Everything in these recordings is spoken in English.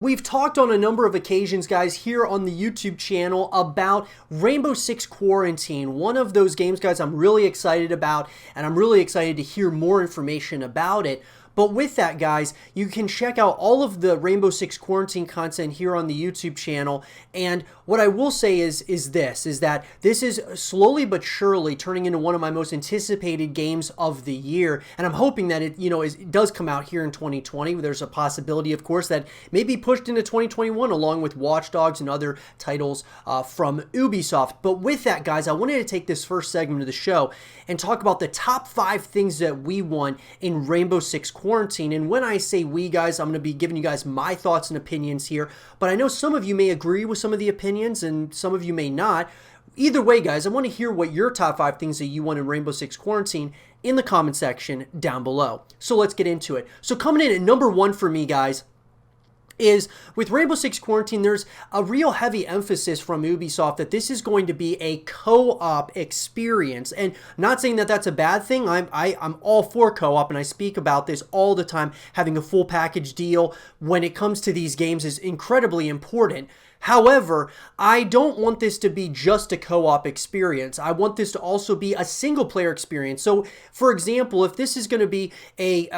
We've talked on a number of occasions, guys, here on the YouTube channel about Rainbow Six Quarantine, one of those games, guys, I'm really excited about, and I'm really excited to hear more information about it. But with that, guys, you can check out all of the Rainbow Six Quarantine content here on the YouTube channel. And what I will say is that this is slowly but surely turning into one of my most anticipated games of the year. And I'm hoping that it does come out here in 2020. There's a possibility, of course, that may be pushed into 2021 along with Watch Dogs and other titles from Ubisoft. But with that, guys, I wanted to take this first segment of the show and talk about the top 5 things that we want in Rainbow Six Quarantine. And when I say we, guys, I'm going to be giving you guys my thoughts and opinions here, but I know some of you may agree with some of the opinions and some of you may not. Either way, guys, I want to hear what your top 5 things that you want in Rainbow Six Quarantine in the comment section down below. So let's get into it. So coming in at number 1 for me, guys, is with Rainbow Six Quarantine, there's a real heavy emphasis from Ubisoft that this is going to be a co-op experience. And not saying that that's a bad thing. I'm all for co-op, and I speak about this all the time. Having a full package deal when it comes to these games is incredibly important. However, I don't want this to be just a co-op experience. I want this to also be a single-player experience. So, for example, if this is going to be a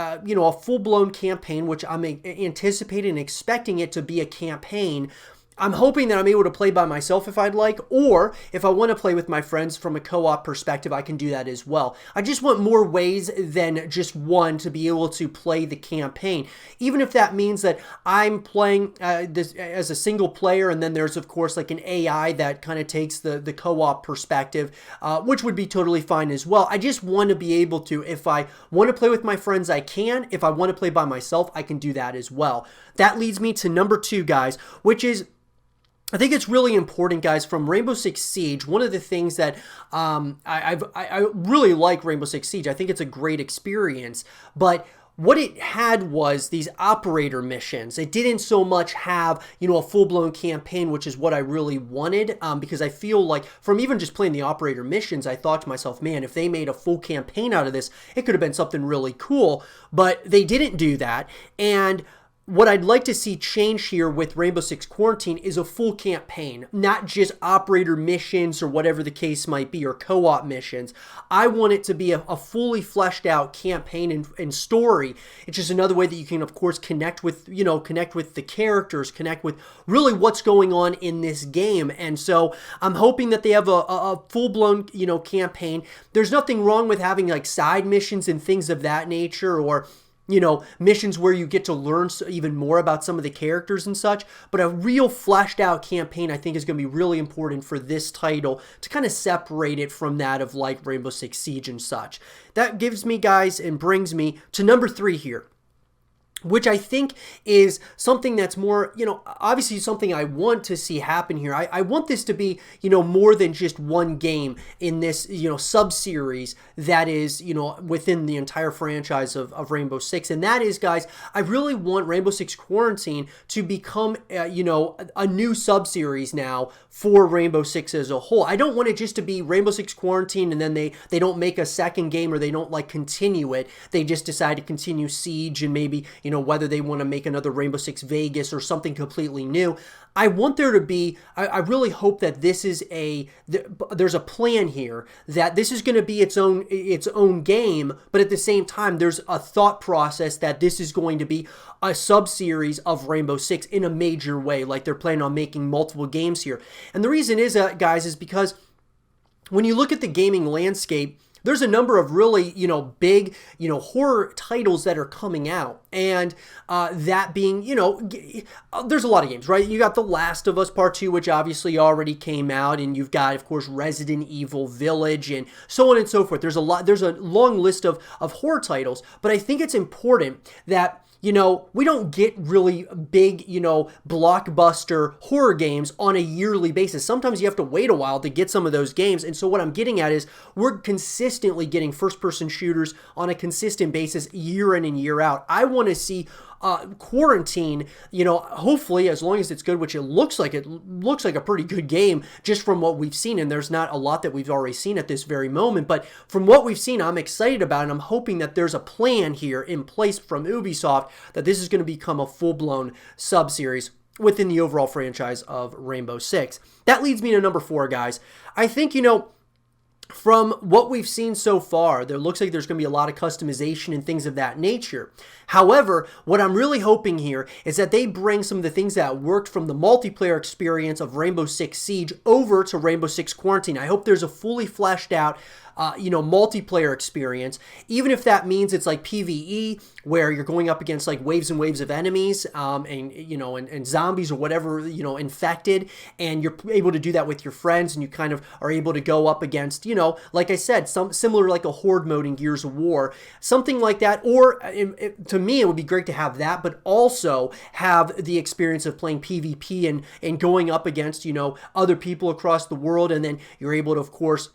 full-blown campaign, which I'm anticipating and expecting it to be a campaign, I'm hoping that I'm able to play by myself if I'd like, or if I want to play with my friends from a co-op perspective, I can do that as well. I just want more ways than just one to be able to play the campaign, even if that means that I'm playing this as a single player, and then there's, of course, like an AI that kind of takes the co-op perspective, which would be totally fine as well. I just want to be able to, if I want to play with my friends, I can. If I want to play by myself, I can do that as well. That leads me to number 2, guys, which is, I think it's really important, guys, from Rainbow Six Siege. One of the things that I really like Rainbow Six Siege. I think it's a great experience, but what it had was these operator missions. It didn't so much have, a full-blown campaign, which is what I really wanted, because I feel like from even just playing the operator missions, I thought to myself, man, if they made a full campaign out of this, it could have been something really cool, but they didn't do that. And what I'd like to see change here with Rainbow Six Quarantine is a full campaign, not just operator missions or whatever the case might be, or co-op missions. I want it to be a fully fleshed out campaign and story. It's just another way that you can, of course, connect with the characters, connect with really what's going on in this game. And so I'm hoping that they have a full-blown, campaign. There's nothing wrong with having like side missions and things of that nature, or missions where you get to learn even more about some of the characters and such. But a real fleshed out campaign, I think, is going to be really important for this title to kind of separate it from that of like Rainbow Six Siege and such. That gives me, guys, and brings me to number 3 here, which I think is something that's more, obviously something I want to see happen here. I want this to be, more than just one game in this, sub-series that is, within the entire franchise of Rainbow Six. And that is, guys, I really want Rainbow Six Quarantine to become, a new sub-series now for Rainbow Six as a whole. I don't want it just to be Rainbow Six Quarantine and then they don't make a second game, or they don't like continue it. They just decide to continue Siege and maybe, whether they want to make another Rainbow Six Vegas or something completely new. I want there to be, I really hope that this is there's a plan here, that this is going to be its own game, but at the same time, there's a thought process that this is going to be a sub-series of Rainbow Six in a major way, like they're planning on making multiple games here. And the reason is, guys, is because when you look at the gaming landscape, there's a number of really, big, horror titles that are coming out. And that being, there's a lot of games, right? You got The Last of Us Part 2, which obviously already came out. And you've got, of course, Resident Evil Village and so on and so forth. There's a long list of horror titles. But I think it's important that we don't get really big, blockbuster horror games on a yearly basis. Sometimes you have to wait a while to get some of those games. And so what I'm getting at is we're consistently getting first-person shooters on a consistent basis year in and year out. I want to see Quarantine, you know, hopefully, as long as it's good, which it looks like a pretty good game just from what we've seen, and there's not a lot that we've already seen at this very moment, but from what we've seen, I'm excited about it, and I'm hoping that there's a plan here in place from Ubisoft that this is going to become a full-blown sub-series within the overall franchise of Rainbow Six. That leads me to number 4, guys. I think, you know, from what we've seen so far, there looks like there's going to be a lot of customization and things of that nature. However, what I'm really hoping here is that they bring some of the things that worked from the multiplayer experience of Rainbow Six Siege over to Rainbow Six Quarantine. I hope there's a fully fleshed out you know, multiplayer experience, even if that means it's like PvE, where you're going up against like waves and waves of enemies, and you know, and zombies or whatever, you know, infected, and you're able to do that with your friends, and you kind of are able to go up against, you know, like I said, some similar like a horde mode in Gears of War, something like that. Or to me, it would be great to have that, but also have the experience of playing PvP and going up against, you know, other people across the world, and then you're able to, of course,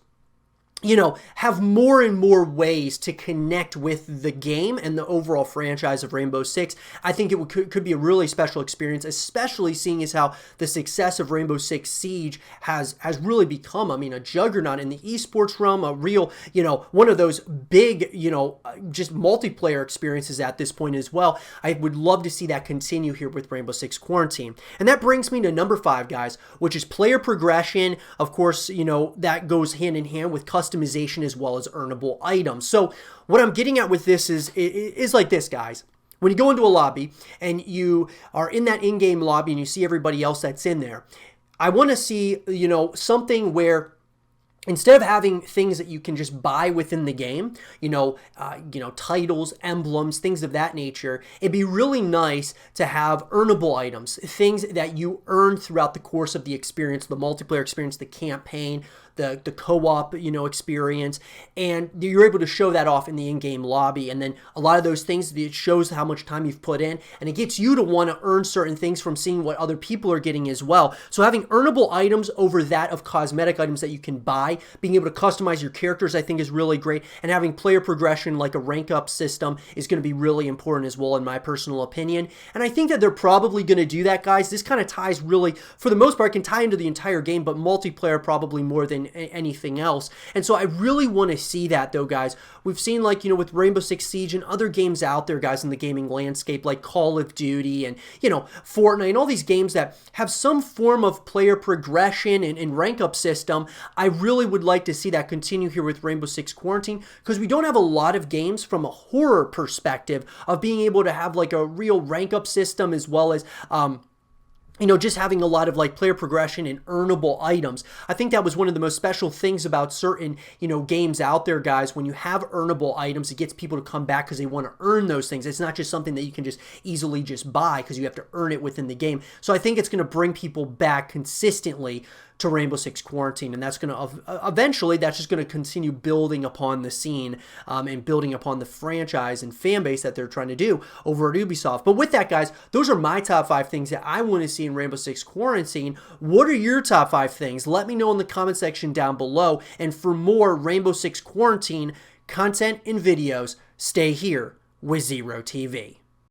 you know, have more and more ways to connect with the game and the overall franchise of Rainbow Six. I think it could be a really special experience, especially seeing as how the success of Rainbow Six Siege has really become, I mean, a juggernaut in the esports realm, a real, you know, one of those big, you know, just multiplayer experiences at this point as well. I would love to see that continue here with Rainbow Six Quarantine. And that brings me to number 5, guys, which is player progression. Of course, you know, that goes hand in hand with customization as well as earnable items. So what I'm getting at with this is like this, guys. When you go into a lobby and you are in that in-game lobby and you see everybody else that's in there, I want to see, you know, something where instead of having things that you can just buy within the game, you know, titles, emblems, things of that nature, it'd be really nice to have earnable items, things that you earn throughout the course of the experience, the multiplayer experience, the campaign, the co-op, you know, experience, and you're able to show that off in the in-game lobby. And then a lot of those things, it shows how much time you've put in, and it gets you to want to earn certain things from seeing what other people are getting as well. So having earnable items over that of cosmetic items that you can buy, being able to customize your characters, I think is really great, and having player progression like a rank up system is going to be really important as well, in my personal opinion. And I think that they're probably going to do that, guys. This kind of ties really, for the most part, can tie into the entire game, but multiplayer probably more than anything else. And so I really want to see that, though, guys. We've seen, like, you know, with Rainbow Six Siege and other games out there, guys, in the gaming landscape, like Call of Duty and, you know, Fortnite and all these games that have some form of player progression and rank up system. I really would like to see that continue here with Rainbow Six Quarantine, because we don't have a lot of games from a horror perspective of being able to have like a real rank up system, as well as you know, just having a lot of like player progression and earnable items. I think that was one of the most special things about certain, you know, games out there, guys. When you have earnable items, it gets people to come back because they want to earn those things. It's not just something that you can just easily just buy, because you have to earn it within the game. So I think it's going to bring people back consistently to Rainbow Six Quarantine, and that's going to eventually, that's just going to continue building upon the scene and building upon the franchise and fan base that they're trying to do over at Ubisoft. But with that, guys, those are my top 5 things that I want to see in Rainbow Six Quarantine. What are your top 5 things? Let me know in the comment section down below. And for more Rainbow Six Quarantine content and videos, stay here with Zero TV.